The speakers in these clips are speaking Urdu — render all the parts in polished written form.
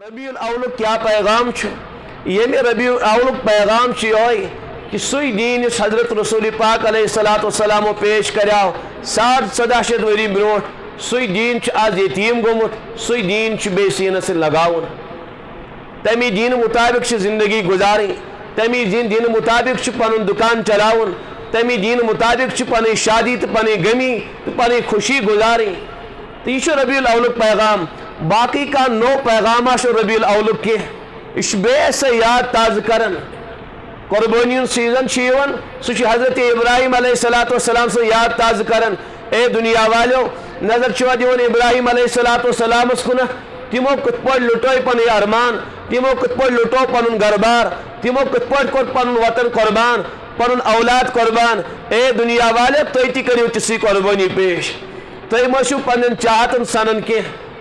ربیع الاول کیا پیغام یہ ربیع الاول پیغام یہ کہ سی دین اس حضرت رسول پاک علیہ السلام پیش کریو 1700 وری بروٹ سی دین آج یتیم گومت سی دین بے سینس لگاون تمی دین مطابق زندگی گزاریں تمی دین مطابق پن دکان چلاون تمی دین مطابق پن شادی تو پن غمی تو پن خوشی گزاریں تو یہ ربیع الاول پیغام باقی کا نو پیغام ربیع الاول کے اس بے سے یاد تازہ کرن قربانیون سیزن سہ حضرت ابراہیم علیہ السلام سے یاد تازہ کرن اے دنیا والو نظر چھوا دیون ابراہیم علیہ السلام کن تمو کت پہ لٹو پن ارمان تمو کت پہ لٹو پن گربار تمو کت پہ کور پن وطن قربان پن اولاد قربان اے دنیا والے تھی تہ کرو تسی قربانی پیش تھی مشو پن چاہتن سنن کی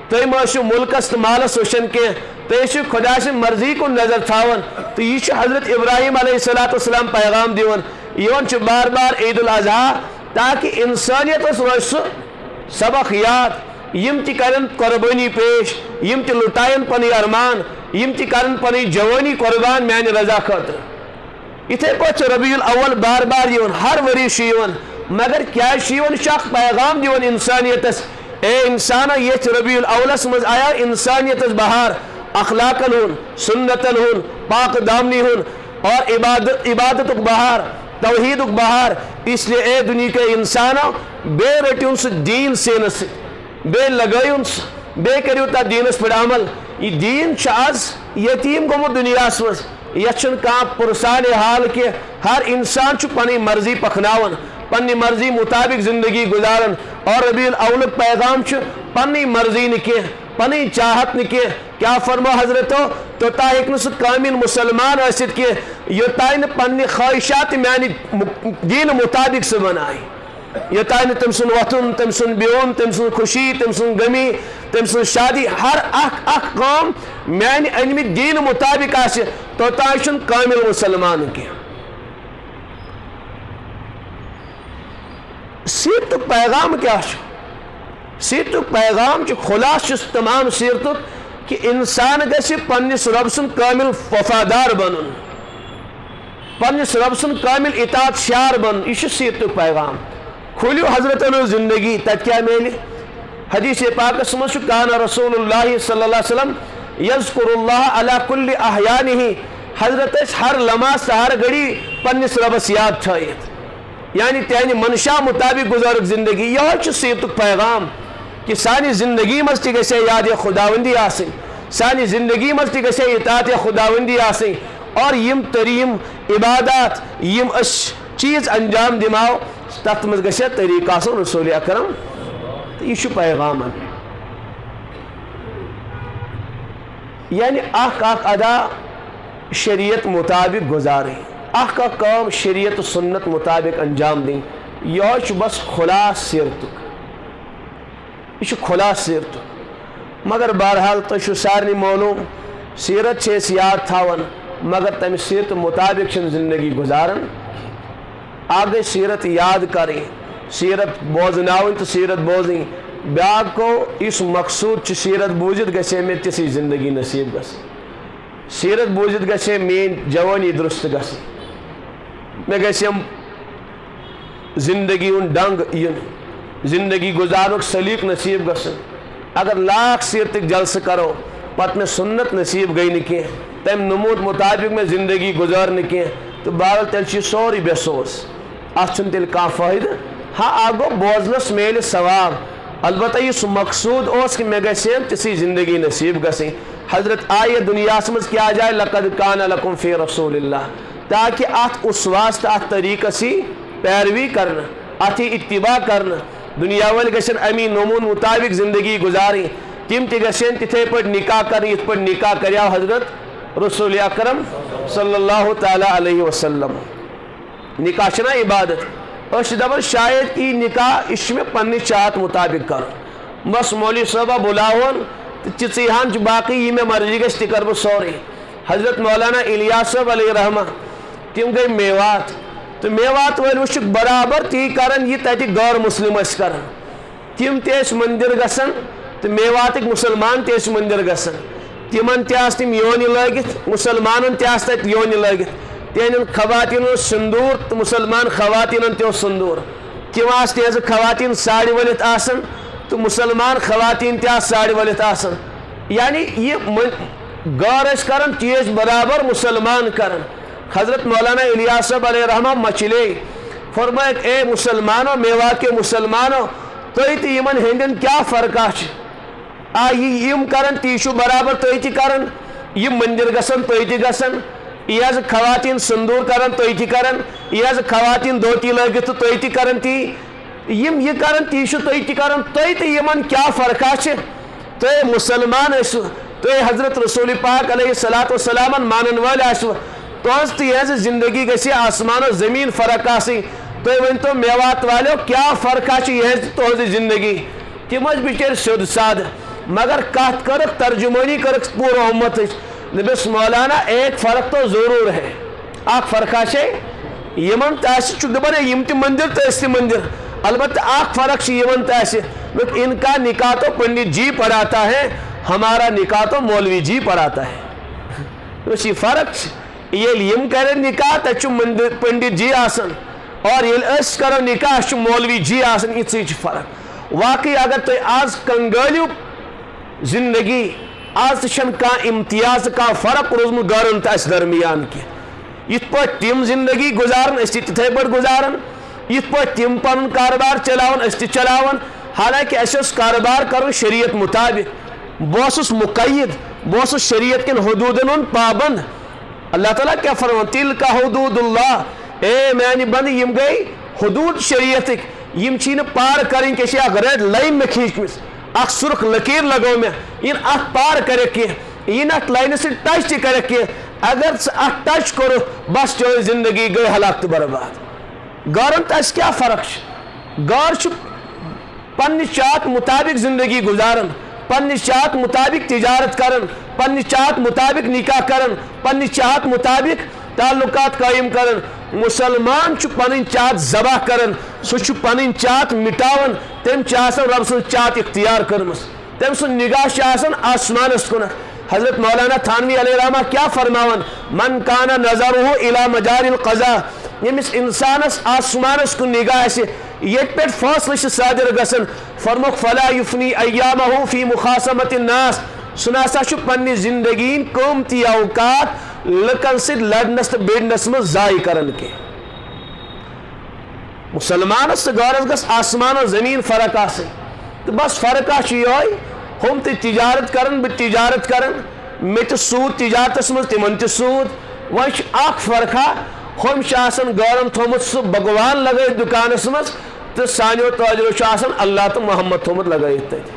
تھی مشو ملکس تو مالس وشن کی تھی خدا سے مرضی کو نظر تھاون تو یہ حضرت ابراہیم علیہ السلام پیغام دیون یہ بار بار عید الاضحیٰ تاکہ انسانیت روز سبق یاد یم تی کرن قربانی پیش یم تی لٹائن پنی ارمان یم تی کرن پنی جوانی قربان میان رضا خاطر اتھے پچ ربیع الاول بار بار یون ہر وری شیون مگر کیا شیون شخص پیغام دیون انسانیت اے انسان یہ ربیع الاولس مز آیا انسانیت بہار اخلاقن ہون سنتن ہون پاک دامنی ہون اور عبادت بہار توحید بہار اس لیے اے دنیا کے انسانوں بے رٹیون سے دین سینس بے لگائیون سے بے کریو تا دینس پر عمل یہ دین آز یتیم گمو دنیا مز یہ کان پرسان حال کے ہر انسان پنی مرضی پکناون پنی مرضی مطابق زندگی گزارن اور ربیع الاول پیغام پنی مرضی نکے پنی چاہت نکے کیا فرمو حضرتو تو تا ایک نس کامل مسلمان ایسد کے یہ تائن پنی خواہشات میانی دین مطابق سے بنائی یہ تائن تم سن وطن تم سن بیون تم سن خوشی تم سن غمی تم سن شادی ہر اخ کام میانی انمی دین مطابق آسے تو تائشن کامل مسلمان کے سیرت پیغام کیا سیرت پیغام خلاص تمام سیرت کہ انسان گژھِ پننس رب سُنٛد کامل وفادار بنن پننس رب سُنٛد کامل اطاعت شار بنن یہ سیرت پیغام کھولیو حضرت زندگی تت کیا میلہِ حدیث پاکس مز کان رسول اللہ صلی اللہ علیہ وسلم یذکر اللہ علی کل احیانہ حضرت ہر لمحہ ہر گھڑی پننس ربس یاد تھائیت یعنی تیانی منشا مطابق گزارک زندگی یہ سیرت پیغام کہ سانی زندگی مز تہ گژھِ یاد خداوندی آسن سانی زندگی مز تہ گژھِ اطاعت خداوندی آسن اور یم تریم عبادات یم اس چیز انجام دماؤ تت مز گژھِ طریقہ آسن رسول اکرم یہ پیغام یعنی اخ ادا شریعت مطابق گزاریں اخ کام شریعت سنت مطابق انجام دیں یہ بس خلاص سیرت یہ خلاص سیرت مگر بہرحال تو سارے معلوم سیرت سے یاد تھاون مگر تمہ سیرت مطابق زندگی گزارن آگے سیرت یاد کریں سیرت بوزناؤن تو سیرت بوزیں بیاق کو اس مقصود سیرت بوزت گژھِ مے تِژھٕے زندگی نصیب گژھٕنۍ سیرت بوزت گژھِ میٲنۍ جوانی درست گژھٕنۍ مے گژھم زندگی ہند ڈنگ ین زندگی گزارنک سلیق نصیب گژھن اگر لاکھ سیرتک جلسہ کرو پتہ میں سنت نصیب گئی نہ کی تم نمود مطابق میں زندگی گزار نہ کی تو بہرحال تیل سوری بے سوز ات تیل کھانا فائدہ ہاں آگو بوزنس میل ثواب البتہ اس مقصود اس کہ مے گژھم تِژھٕے زندگی نصیب گژھٕنۍ حضرت آئے دنیا مز کیا جائے لقد کان لکم فی رسول اللہ تاکہ ات اس واسطہ ات طریقہ سی پیروی کرنا اتھی اتباع کرنا دنیا ول گژھن امی نمون مطابق زندگی گزاریں تم تہ گژھن تتھے پٲٹھۍ نکاح کریں یتھ پٲٹھۍ نکاح کریو حضرت رسول اکرم صلی اللہ تعالی علیہ وسلم نکاح چھنا عبادت اس دپان شاید یہ نکاح یہ میں پننہِ چاہت مطابق کر بس مولوی صٲبہ بلاون تو چِژٕے ہن باقی یہ میں مرضی گژھِ تہِ کر بہٕ سورُے حضرت مولانا الیاس صاحب علیہ رحمہ تم گئی میوات تو میوات ول وچ برابر تی کرن یہ تتہ غیر مسلم اس کرن تم تیس مندر گسن تو میواتک مسلمان تیس مندر گسن تمن تم یونہ لگت مسلمان تت یونہ لگت تہذ خواتین سندور تو مسلمان خواتین تہ سندور تم تہذ خواتین ساڑ ولت آسن تو مسلمان خواتین تہ ساڑ ولت آسن یعنی یہ غور کرن چیز برابر مسلمان کرن حضرت مولانا الیاس صاحب علیہ رحمہ مچلے فرمائے اے مسلمانوں میوات کے مسلمانوں تھی تو یمن ہندن کیا فرقہ یم کرن تی چھو برابر تھی تہ کرن یم مندر گسن تھی تہ گسن یہ خواتین سندور کرن تھی تہ کرن یہ خواتین دھوتی لگت تو تھی تہ کرن تی یم یہ کرن تی چھو تھی تہ کرن تھی تہ یمن کیا فرقہ تھی مسلمان ٲسِو تھی حضرت رسول پاک علیہ الصلوۃ والسلام مانن وال آسو تہذ تہذ زندگی گژھِ آسمان و زمین فرق آسٕنۍ تُہۍ ؤنۍتو میوات والیو کیا فرقہ یہ تہذ زندگی تم بچر سیود سادہ مگر کت کرک ترجمانی کرک پورا امت دپس مولانا ایک فرق تو ضرور ہے اخ فرقہ یمن دپان یم تہ مندر تو تہ مندر البتہ اخ فرق یمن تہ ان کا نکاح تو پنڈت جی پڑھاتا ہے ہمارا نکاح تو مولوی جی پڑھاتا ہے یہ فرق یم کرن نکاح تہ پنڈت جی آسن اور اس کرو نکاح مولوی جی آسن یہ فرق واقعی اگر تھی آز کنگالیو زندگی آز تہ کھانا امتیاز کھانا فرق روزمت گرن تہ درمیان کی یت پہ تم زندگی گزارن اس تتھے پہ گزارن یت پہ تم پن کاروبار چلاون اس تہ چلاون حالانکہ اس کاروبار کرو شریعت مطابق بہس مقید بہس شریعت کن حدودن پابند اللہ تعالیٰ کیا فرمان تل کا حدود اللہ اے میانی بند یم گئی حدود شریعت یم چھ پار کریں کہ اخ ریڈ لائن میں کھینچ مس اخ سرخ لکیر لگو میں ان اخ پار کرے کی ان ات لائن سے ٹچ تہ کرے کی اگر اخ ٹچ کرو بس چو زندگی گئی ہلاک تو برباد گورن تس کیا فرق گور پنہ چاہت مطابق زندگی گزارن پنہ چاہت مطابق تجارت کرن پنہ چاہت مطابق نکاح کرن پنہ چاہت مطابق تعلقات قائم کرن مسلمان پن چاہت ذبح کرن سہ پن چاہت مٹاون تم رب سن چاہت اختیار کرمس تم سن نگاہ آسمانس کن حضرت مولانا تھانوی علیہ رحمہ کیا فرماون من کان نظرہ الی مجاری القضاء یمس انسانس آسمانس کن نگاہ یت پہ فاصلہ صادر گسن فرموک فلا یفنی ایامہ فی مخاصمت الناس سناسا پنہ زندگی قیمتی اوقات لکن سے لڑنس تو بڑنس من ضائع کرن کے مسلمانس تو غورس گس آسمان و زمین فرق آسن تو بس فرق یہ ہم تو تجارت کرن بہ تجارت کرن مے تو سود تجارتس من تمن تہ سود وش اخ فرقہ ہم غورن تھومت سہ بگوان لگے دکانس من تو سانو توجہ آسان اللہ تو محمد تھومت لگائت تت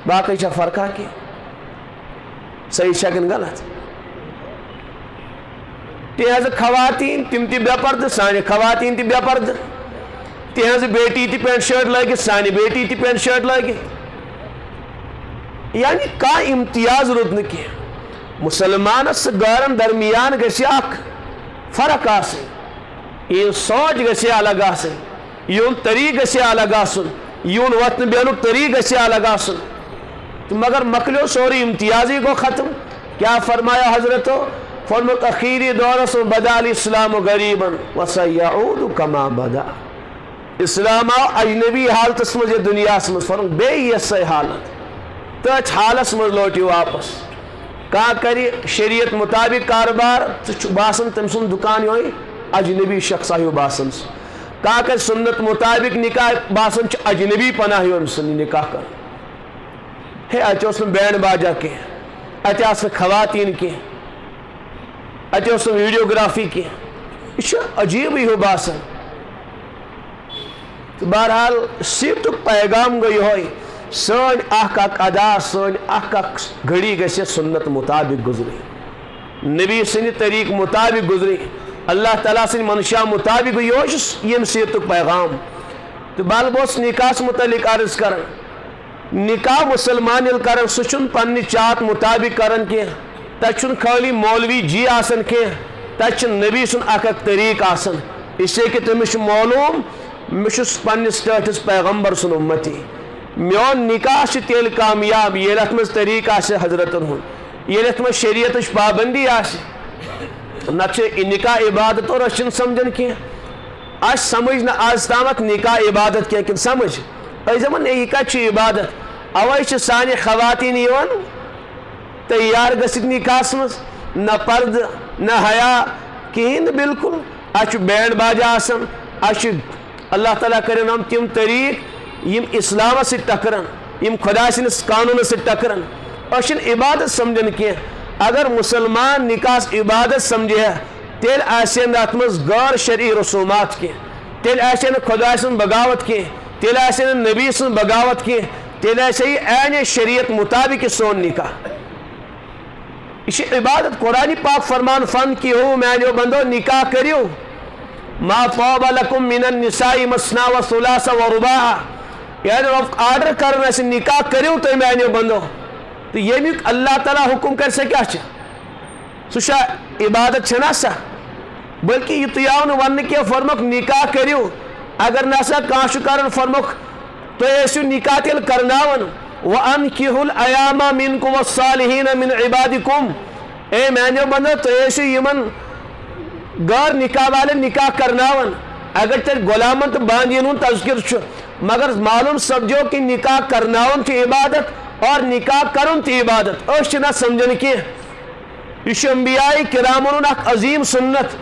باقی فرقہ کی صحیح کن غلط تہذ خواتین تم تہ بے پردہ سانہ خواتین تہ بے پردہ تہذ بیٹی تہ پینٹ شرٹ لگت سانہ بیٹی تہ پینٹ شرٹ لگت یعنی کا امتیاز رود کی مسلمانس غورن درمیان گژھِ اخ فرق آسن یہ سوچ گژھِ الگ آسن یون طریق گژھِ الگ آسن یون وتن بیہنک طریق گژھِ الگ آسن تو مگر مکلیو سوری امتیازی کو ختم کیا فرمایا حضرتو فرمت اخیری دورس بدا الاسلام غریبا وسیعود کما بدا اسلام آو اجنبی حالت مز دنیا مز فرم بے یس حالت تچ حالس مز لوٹی واپس کہاں کری شریعت مطابق کاروبار باسن تم سن دکان ہوئی اجنبی شخص آئیو باسن کہاں کر سنت مطابق نکاح باسن اجنبی پناہ ہوئی سن نکاح کر ہے اچھے اس میں بینڈ باجا کے اچھے اس میں خواتین کے اچھے اس میں ویڈیوگرافی کے یہ عجیب ہی ہو باسن بہرحال صرف پیغام گئی ہوئی سن اخ ادا سن اخ گھڑی گھس سنت مطابق گزری نبی سن طریق مطابق گزری اللہ تعالیٰ سن منشا مطابق یم سیرت پیغام تو بال بوس نکاح متعلق عرض کرن نکاح مسلمان کرن سہ پنہ چاہت مطابق کرن کی تت خالی مولوی جی آسن کی تت نبی سن اخ طریق آسن اس لیے کہ تمس معلوم مس پنس ٹاٹس پیغمبر سن امتی میون نکاح تیل کامیاب یل ات مز طریق آسہ حضرتن ہند یہ ات میں شریعت پابندی نہ نکاح عبادت اور اس سمجھن کی اس سمجھ نہ آز تامت نکاح عبادت کی کن سمجھ اس دپان یہ کت عبادت اوے سانہ خواتین تیار گھت نکاحس مز نہ پرد نہ حیا کہین بالکل اس بینڈ باجہ آسان اس اللہ تعالیٰ کرن ہم تم طریق یم اسلام سے ٹکران یم خدا سندس قانون سے ٹکران اس عبادت سمجھن کی اگر مسلمان نکاح عبادت سمجھے تیل آسین ات مز غیر شرعی رسومات کی تیل آسین خدا سن بغاوت کی تیل آسین نبی سن بغاوت کی تیل آسے عین شریعت مطابق سون نکاح یہ عبادت قرآن پاک فرمان فن کی ہو میانو بندو نکاح کریو ما طاب لکم من النساء مثنا و ثلاث و رباع یعنی آرڈر کرنا سے نکاح کریو تو میانو بندو تو یہ اللہ تعالیٰ حکم کر سکیا سا عبادت چھنا سا بلکہ یہ تو ون کی فرمک نکاح کریو اگر نسا کانش کرن فرمک تو ایسو نکاح تیل کرناون وَأَنْكِحُ الْأَيَامَ مِنْكُمْ وَالصَّالِحِينَ مِنْ عِبَادِكُمْ اے میانو بندو تو ایسو یمن غیر نکاح والے نکاح کرناون اگر تیل غلامن تو باندین تذکر چھو مگر معلوم سمجھو کہ نکاح کرناون کی عبادت اور نکاح کرن تی عبادت اس نہ سمجھن کی یہ انبیاء کرامن اخ عظیم سنت